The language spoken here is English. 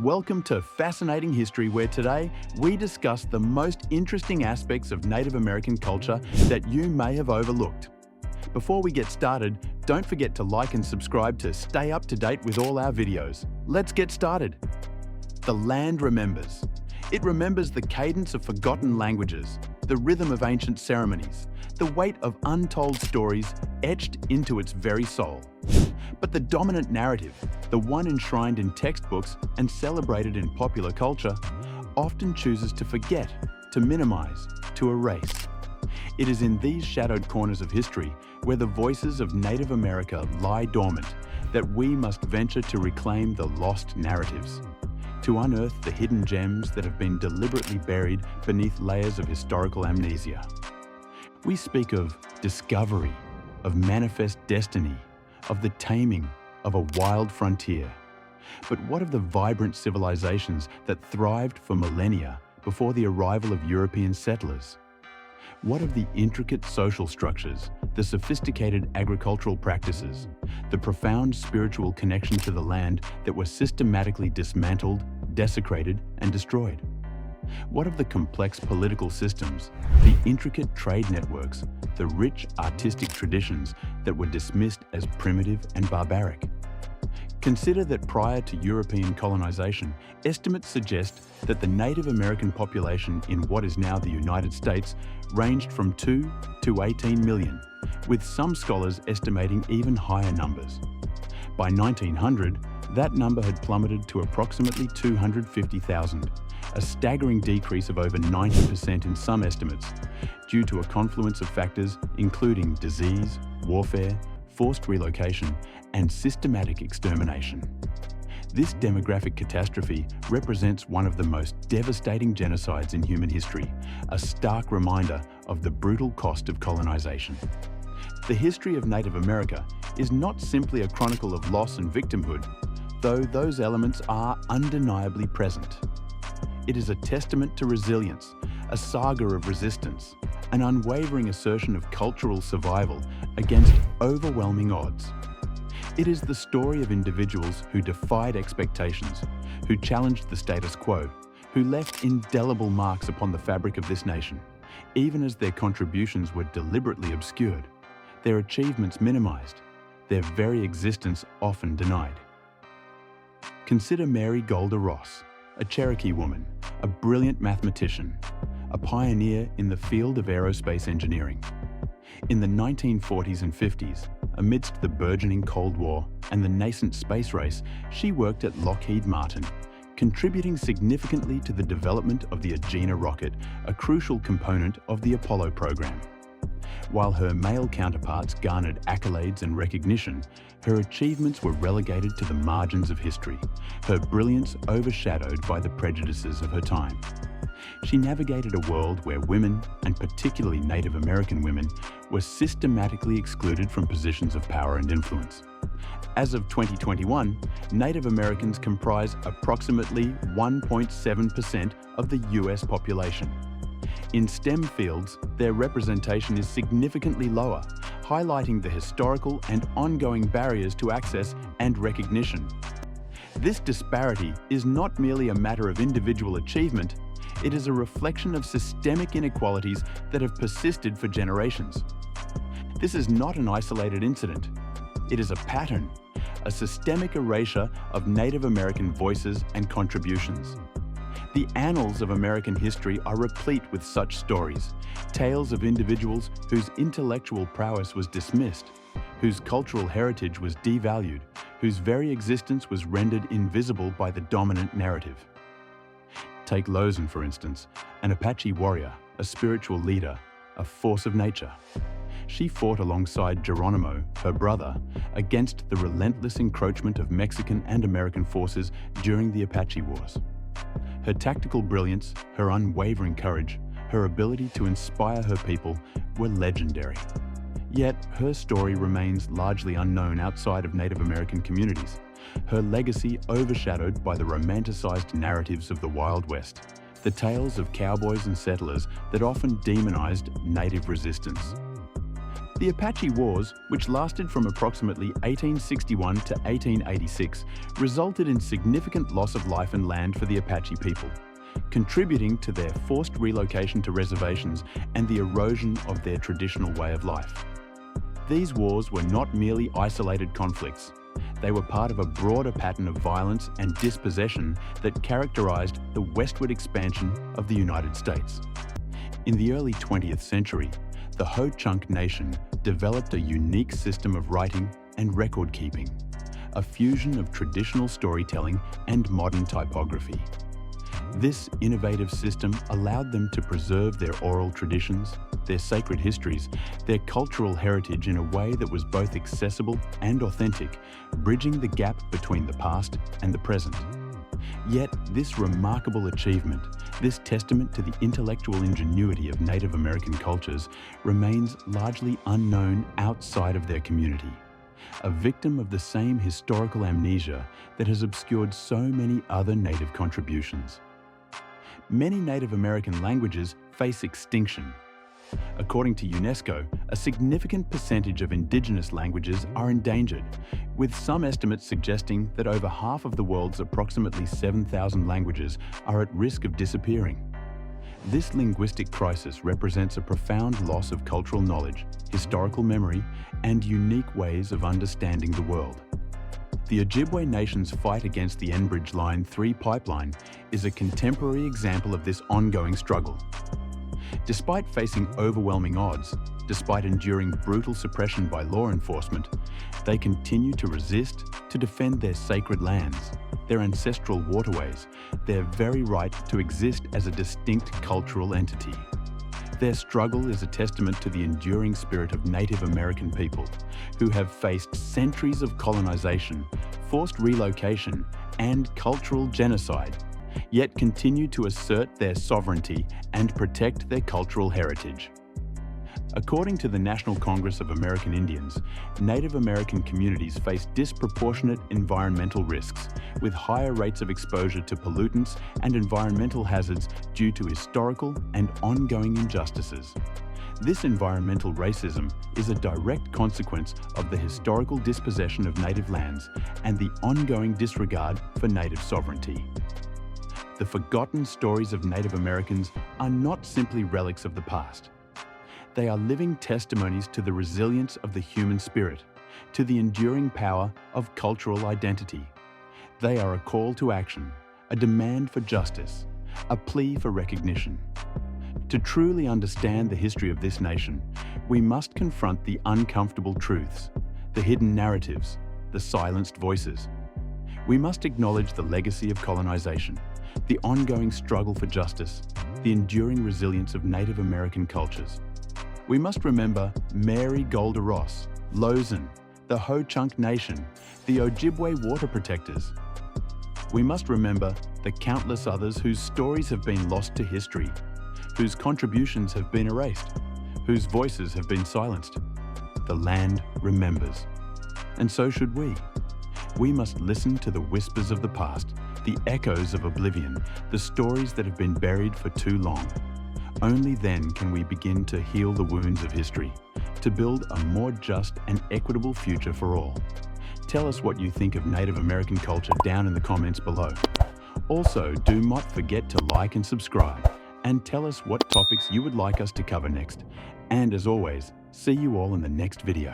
Welcome to Fascinating History, where today we discuss the most interesting aspects of Native American culture that you may have overlooked. Before we get started, don't forget to like and subscribe to stay up to date with all our videos. Let's get started. The land remembers. It remembers the cadence of forgotten languages, the rhythm of ancient ceremonies, the weight of untold stories etched into its very soul. But the dominant narrative, the one enshrined in textbooks and celebrated in popular culture, often chooses to forget, to minimize, to erase. It is in these shadowed corners of history, where the voices of Native America lie dormant, that we must venture to reclaim the lost narratives, to unearth the hidden gems that have been deliberately buried beneath layers of historical amnesia. We speak of discovery, of manifest destiny, of the taming of a wild frontier. But what of the vibrant civilizations that thrived for millennia before the arrival of European settlers? What of the intricate social structures, the sophisticated agricultural practices, the profound spiritual connection to the land that were systematically dismantled, desecrated, and destroyed? What of the complex political systems, the intricate trade networks, the rich artistic traditions that were dismissed as primitive and barbaric? Consider that prior to European colonization, estimates suggest that the Native American population in what is now the United States ranged from 2 to 18 million, with some scholars estimating even higher numbers. By 1900, that number had plummeted to approximately 250,000, a staggering decrease of over 90% in some estimates, due to a confluence of factors including disease, warfare, forced relocation, and systematic extermination. This demographic catastrophe represents one of the most devastating genocides in human history, a stark reminder of the brutal cost of colonization. The history of Native America is not simply a chronicle of loss and victimhood, though those elements are undeniably present. It is a testament to resilience, a saga of resistance, an unwavering assertion of cultural survival against overwhelming odds. It is the story of individuals who defied expectations, who challenged the status quo, who left indelible marks upon the fabric of this nation, even as their contributions were deliberately obscured, their achievements minimized, their very existence often denied. Consider Mary Golda Ross, a Cherokee woman, a brilliant mathematician, a pioneer in the field of aerospace engineering. In the 1940s and 50s, amidst the burgeoning Cold War and the nascent space race, she worked at Lockheed Martin, contributing significantly to the development of the Agena rocket, a crucial component of the Apollo program. While her male counterparts garnered accolades and recognition, her achievements were relegated to the margins of history, her brilliance overshadowed by the prejudices of her time. She navigated a world where women, and particularly Native American women, were systematically excluded from positions of power and influence. As of 2021, Native Americans comprise approximately 1.7% of the US population. In STEM fields, their representation is significantly lower, highlighting the historical and ongoing barriers to access and recognition. This disparity is not merely a matter of individual achievement, it is a reflection of systemic inequalities that have persisted for generations. This is not an isolated incident. It is a pattern, a systemic erasure of Native American voices and contributions. The annals of American history are replete with such stories, tales of individuals whose intellectual prowess was dismissed, whose cultural heritage was devalued, whose very existence was rendered invisible by the dominant narrative. Take Lozan, for instance, an Apache warrior, a spiritual leader, a force of nature. She fought alongside Geronimo, her brother, against the relentless encroachment of Mexican and American forces during the Apache Wars. Her tactical brilliance, her unwavering courage, her ability to inspire her people were legendary. Yet her story remains largely unknown outside of Native American communities, her legacy overshadowed by the romanticized narratives of the Wild West, the tales of cowboys and settlers that often demonized native resistance. The Apache Wars, which lasted from approximately 1861 to 1886, resulted in significant loss of life and land for the Apache people, contributing to their forced relocation to reservations and the erosion of their traditional way of life. These wars were not merely isolated conflicts. They were part of a broader pattern of violence and dispossession that characterized the westward expansion of the United States. In the early 20th century, the Ho-Chunk Nation developed a unique system of writing and record keeping, a fusion of traditional storytelling and modern typography. This innovative system allowed them to preserve their oral traditions, their sacred histories, their cultural heritage in a way that was both accessible and authentic, bridging the gap between the past and the present. Yet, this remarkable achievement, this testament to the intellectual ingenuity of Native American cultures, remains largely unknown outside of their community, a victim of the same historical amnesia that has obscured so many other Native contributions. Many Native American languages face extinction. According to UNESCO, a significant percentage of indigenous languages are endangered, with some estimates suggesting that over half of the world's approximately 7,000 languages are at risk of disappearing. This linguistic crisis represents a profound loss of cultural knowledge, historical memory, and unique ways of understanding the world. The Ojibwe Nation's fight against the Enbridge Line 3 pipeline is a contemporary example of this ongoing struggle. Despite facing overwhelming odds, despite enduring brutal suppression by law enforcement, they continue to resist, to defend their sacred lands, their ancestral waterways, their very right to exist as a distinct cultural entity. Their struggle is a testament to the enduring spirit of Native American people, who have faced centuries of colonization, forced relocation, and cultural genocide, yet continue to assert their sovereignty and protect their cultural heritage. According to the National Congress of American Indians, Native American communities face disproportionate environmental risks, with higher rates of exposure to pollutants and environmental hazards due to historical and ongoing injustices. This environmental racism is a direct consequence of the historical dispossession of native lands and the ongoing disregard for native sovereignty. The forgotten stories of Native Americans are not simply relics of the past. They are living testimonies to the resilience of the human spirit, to the enduring power of cultural identity. They are a call to action, a demand for justice, a plea for recognition. To truly understand the history of this nation, we must confront the uncomfortable truths, the hidden narratives, the silenced voices. We must acknowledge the legacy of colonization, the ongoing struggle for justice, the enduring resilience of Native American cultures. We must remember Mary Golda Ross, Lozin, the Ho-Chunk Nation, the Ojibwe water protectors. We must remember the countless others whose stories have been lost to history, whose contributions have been erased, whose voices have been silenced. The land remembers. And so should we. We must listen to the whispers of the past, the echoes of oblivion, the stories that have been buried for too long. Only then can we begin to heal the wounds of history, to build a more just and equitable future for all. Tell us what you think of Native American culture down in the comments below. Also, do not forget to like and subscribe, and tell us what topics you would like us to cover next. And as always, see you all in the next video.